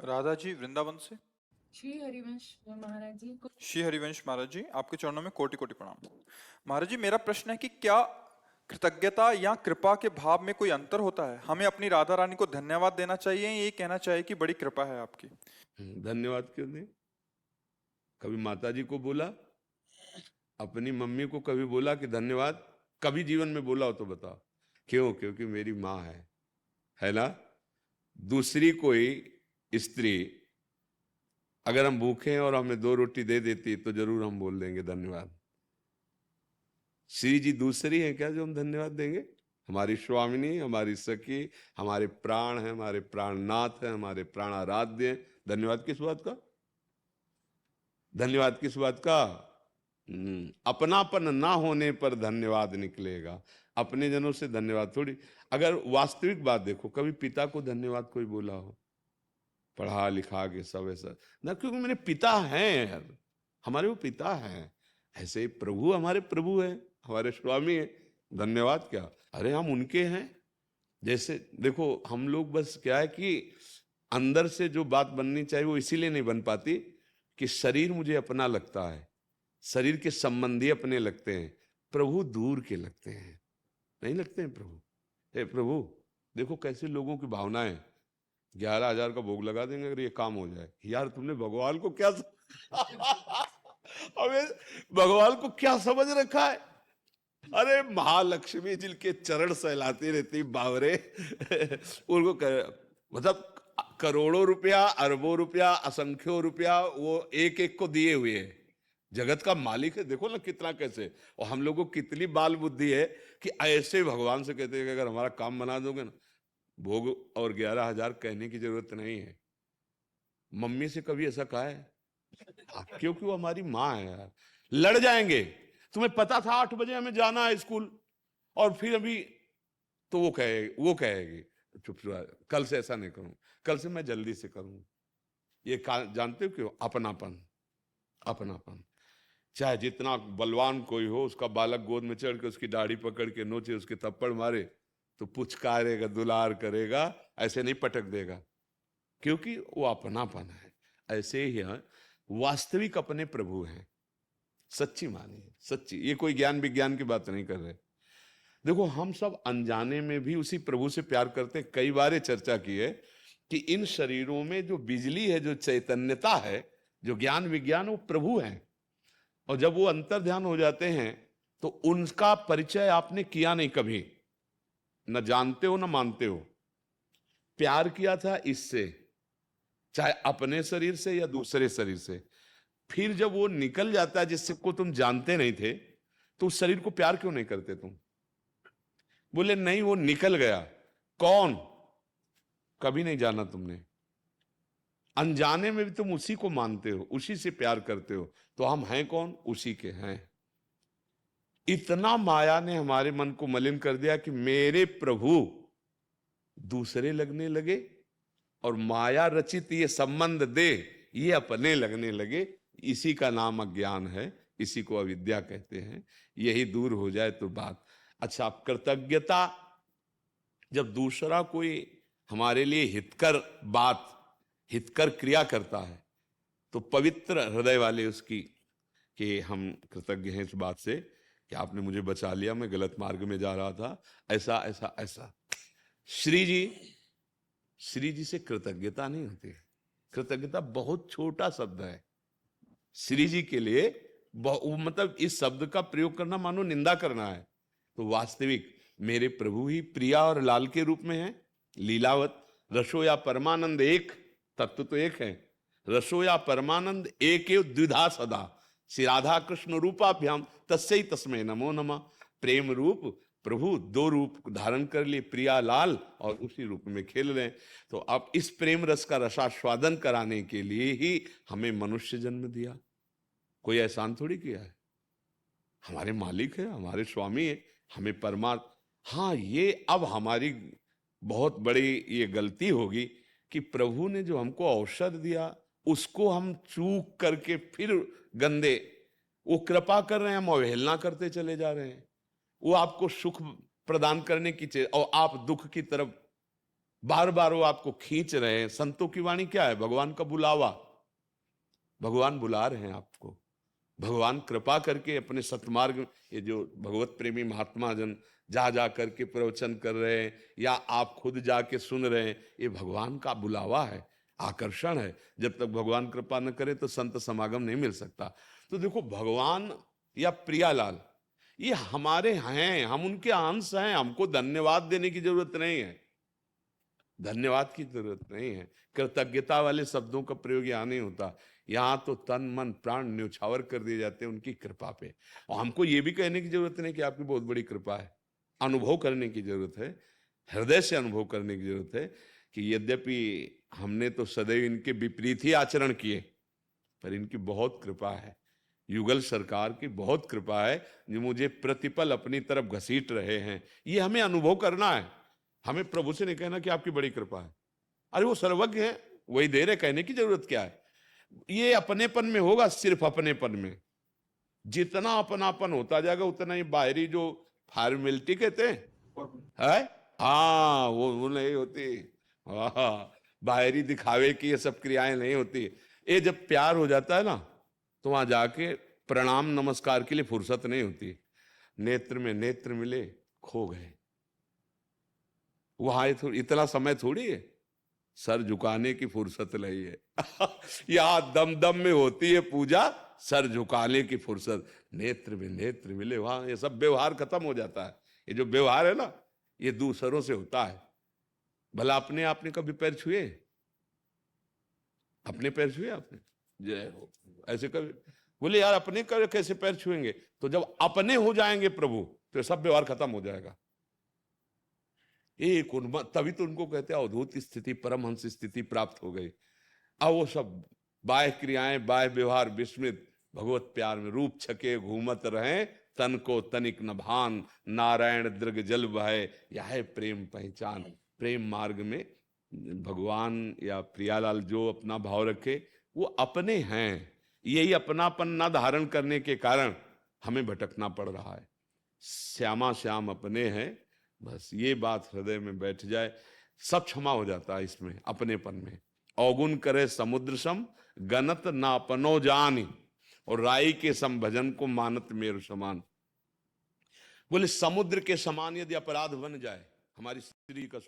राधा जी वृंदावन से। श्री हरिवंश महाराज जी को। श्री हरिवंश महाराज जी, आपके चरणों में कोटि कोटि प्रणाम। महाराज जी, मेरा प्रश्न है कि क्या कृतज्ञता या कृपा के भाव में कोई अंतर होता है? हमें अपनी राधा रानी को धन्यवाद देना चाहिए, ये कहना चाहिए कि बड़ी कृपा है आपकी। धन्यवाद क्यों नहीं? कभी माता जी को बोला, अपनी मम्मी को कभी बोला कि धन्यवाद? कभी जीवन में बोला हो तो बताओ। क्यों? क्योंकि मेरी माँ है ना? दूसरी कोई स्त्री अगर हम भूखे हैं और हमें 2 रोटी दे देती तो जरूर हम बोल देंगे धन्यवाद। श्री जी दूसरी है क्या जो हम धन्यवाद देंगे? हमारी स्वामिनी, हमारी सखी, हमारे प्राण है, हमारे प्राणनाथ है, हमारे प्राणाराध्य हैं। धन्यवाद किस बात का? धन्यवाद किस बात का? अपनापन ना होने पर धन्यवाद निकलेगा। अपने जनों से धन्यवाद थोड़ी। अगर वास्तविक बात देखो, कभी पिता को धन्यवाद कोई बोला हो? पढ़ा लिखा के सब ऐसा ना, क्योंकि मेरे पिता हैं यार, हमारे वो पिता हैं। ऐसे प्रभु हमारे प्रभु हैं, हमारे स्वामी हैं। धन्यवाद क्या? अरे हम उनके हैं। जैसे देखो, हम लोग बस क्या है कि अंदर से जो बात बननी चाहिए वो इसीलिए नहीं बन पाती कि शरीर मुझे अपना लगता है, शरीर के संबंधी अपने लगते हैं, प्रभु दूर के लगते हैं। नहीं लगते हैं प्रभु? हे प्रभु, देखो कैसे लोगों की भावनाएं। 11,000 का भोग लगा देंगे अगर ये काम हो जाए। यार तुमने भगवान को क्या हमें भगवान को क्या समझ रखा है? अरे महालक्ष्मी जिनके चरण सहलाती रहती बावरे उनको मतलब करोड़ों रुपया, अरबों रुपया, असंख्यों रुपया वो एक एक को दिए हुए है। जगत का मालिक है। देखो ना कितना कैसे। और हम लोगों को कितनी बाल बुद्धि है कि ऐसे भगवान से कहते हैं कि अगर हमारा काम बना दोगे ना, भोग और 11,000 कहने की जरूरत नहीं है। मम्मी से कभी ऐसा कहा है? क्योंकि वो हमारी माँ है यार। लड़ जाएंगे। तुम्हें पता था 8 बजे हमें जाना है स्कूल, और फिर अभी तो वो कहेगी चुप कल से ऐसा नहीं करूं, कल से मैं जल्दी से करूं। ये जानते हो क्यों? अपनापन। अपनापन। चाहे जितना बलवान कोई हो, उसका बालक गोद में चढ़ के उसकी दाढ़ी पकड़ के नोचे, उसके थप्पड़ मारे तो पुचकारेगा, दुलार करेगा, ऐसे नहीं पटक देगा, क्योंकि वो अपनापन है। ऐसे ही वास्तविक अपने प्रभु हैं। सच्ची मानिए, सच्ची। ये कोई ज्ञान विज्ञान की बात नहीं कर रहे। देखो, हम सब अनजाने में भी उसी प्रभु से प्यार करते हैं। कई बार चर्चा की है कि इन शरीरों में जो बिजली है, जो चैतन्यता है, जो ज्ञान विज्ञान, वो प्रभु हैं। और जब वो अंतर ध्यान हो जाते हैं तो उनका परिचय आपने किया नहीं कभी, न जानते हो न मानते हो। प्यार किया था इससे, चाहे अपने शरीर से या दूसरे शरीर से। फिर जब वो निकल जाता है जिसको तुम जानते नहीं थे, तो उस शरीर को प्यार क्यों नहीं करते तुम? बोले नहीं, वो निकल गया। कौन? कभी नहीं जाना तुमने। अनजाने में भी तुम उसी को मानते हो, उसी से प्यार करते हो। तो हम हैं कौन? उसी के हैं। इतना माया ने हमारे मन को मलिन कर दिया कि मेरे प्रभु दूसरे लगने लगे, और माया रचित ये संबंध दे ये अपने लगने लगे। इसी का नाम अज्ञान है, इसी को अविद्या कहते हैं। यही दूर हो जाए तो बात। अच्छा, आप कृतज्ञता, जब दूसरा कोई हमारे लिए हितकर बात, हितकर क्रिया करता है, तो पवित्र हृदय वाले उसकी कि हम कृतज्ञ हैं इस बात से कि आपने मुझे बचा लिया, मैं गलत मार्ग में जा रहा था, ऐसा ऐसा ऐसा। श्री जी से कृतज्ञता नहीं होती। कृतज्ञता बहुत छोटा शब्द है श्री जी के लिए। मतलब इस शब्द का प्रयोग करना मानो निंदा करना है। तो वास्तविक मेरे प्रभु ही प्रिया और लाल के रूप में है। लीलावत रसो या परमानंद एक, तत्व तो एक है। रसो या परमानंद एक द्विधा सदा, श्री राधा कृष्ण रूपाभ्याम तस्यै तस्मै नमो नमः। प्रेम रूप प्रभु 2 रूप धारण कर लिए, प्रिया लाल, और उसी रूप में खेल रहे हैं। तो अब इस प्रेम रस का रसास्वादन कराने के लिए ही हमें मनुष्य जन्म दिया। कोई एहसान थोड़ी किया है। हमारे मालिक है, हमारे स्वामी है, हमें परमार्थ। हाँ, ये अब हमारी बहुत बड़ी ये गलती होगी कि प्रभु ने जो हमको अवसर दिया उसको हम चूक करके फिर गंदे, वो कृपा कर रहे हैं, हम अवहेलना करते चले जा रहे हैं। वो आपको सुख प्रदान करने की चीज और आप दुख की तरफ बार बार वो आपको खींच रहे हैं। संतों की वाणी क्या है? भगवान का बुलावा। भगवान बुला रहे हैं आपको। भगवान कृपा करके अपने सतमार्ग में, ये जो भगवत प्रेमी महात्मा जन जा जा करके प्रवचन कर रहे हैं या आप खुद जाके सुन रहे हैं, ये भगवान का बुलावा है, आकर्षण है। जब तक भगवान कृपा न करे तो संत समागम नहीं मिल सकता। तो देखो, भगवान या प्रियालाल ये हमारे हैं, हम उनके अंश हैं। हमको धन्यवाद देने की जरूरत नहीं है, धन्यवाद की जरूरत नहीं है। कृतज्ञता वाले शब्दों का प्रयोग यहाँ नहीं होता। यहाँ तो तन मन प्राण न्यौछावर कर दिए जाते हैं उनकी कृपा पे। और हमको ये भी कहने की जरूरत नहीं कि आपकी बहुत बड़ी कृपा है। अनुभव करने की जरूरत है, हृदय से अनुभव करने की जरूरत है कि यद्यपि हमने तो सदैव इनके विपरीत ही आचरण किए, पर इनकी बहुत कृपा है। युगल सरकार की बहुत कृपा है जो मुझे प्रतिपल अपनी तरफ घसीट रहे हैं। ये हमें अनुभव करना है। हमें प्रभु से नहीं कहना कि आपकी बड़ी कृपा है। अरे वो सर्वज्ञ है, वही दे रहे, कहने की जरूरत क्या है? ये अपनेपन में होगा, सिर्फ अपनेपन में। जितना अपनापन होता जाएगा उतना ही बाहरी जो फॉर्मेलिटी कहते हैं, हाँ वो नहीं होती। हाँ, बाहरी दिखावे की ये सब क्रियाएं नहीं होती। ये जब प्यार हो जाता है ना, तो वहां जाके प्रणाम नमस्कार के लिए फुर्सत नहीं होती। नेत्र में नेत्र मिले, खो गए। वहां इतना समय थोड़ी है, सर झुकाने की फुर्सत नहीं है। यहां दम दम में होती है पूजा, सर झुकाने की फुर्सत। नेत्र में नेत्र मिले, वहां ये सब व्यवहार खत्म हो जाता है। ये जो व्यवहार है ना, ये दूसरों से होता है। भला अपने आपने कभी पैर छुए? अपने पैर छुए आपने? जय हो। ऐसे कभी बोले यार अपने कैसे पैर छुएंगे? तो जब अपने हो जाएंगे प्रभु, तो सब व्यवहार खत्म हो जाएगा। एक तभी तो उनको कहते हैं अवधूत स्थिति, परमहंस स्थिति प्राप्त हो गई। अब वो सब बाह्य क्रियाएं, बाह्य व्यवहार विस्मृत, भगवत प्यार में रूप छके घूमत रहे, तन को तनिक न भान, नारायण दृग जल बहे, यह है प्रेम पहचान। प्रेम मार्ग में भगवान या प्रियालाल जो अपना भाव रखे वो अपने हैं। यही अपनापन न धारण करने के कारण हमें भटकना पड़ रहा है। श्यामा श्याम अपने हैं, बस ये बात हृदय में बैठ जाए, सब क्षमा हो जाता है इसमें, अपनेपन में। अवगुण करे समुद्र सम, गनत ना अपनो जानी, और राई के सम भजन को मानत मेरु समान। बोले समुद्र के समान यदि अपराध बन जाए, हमारी स्त्री का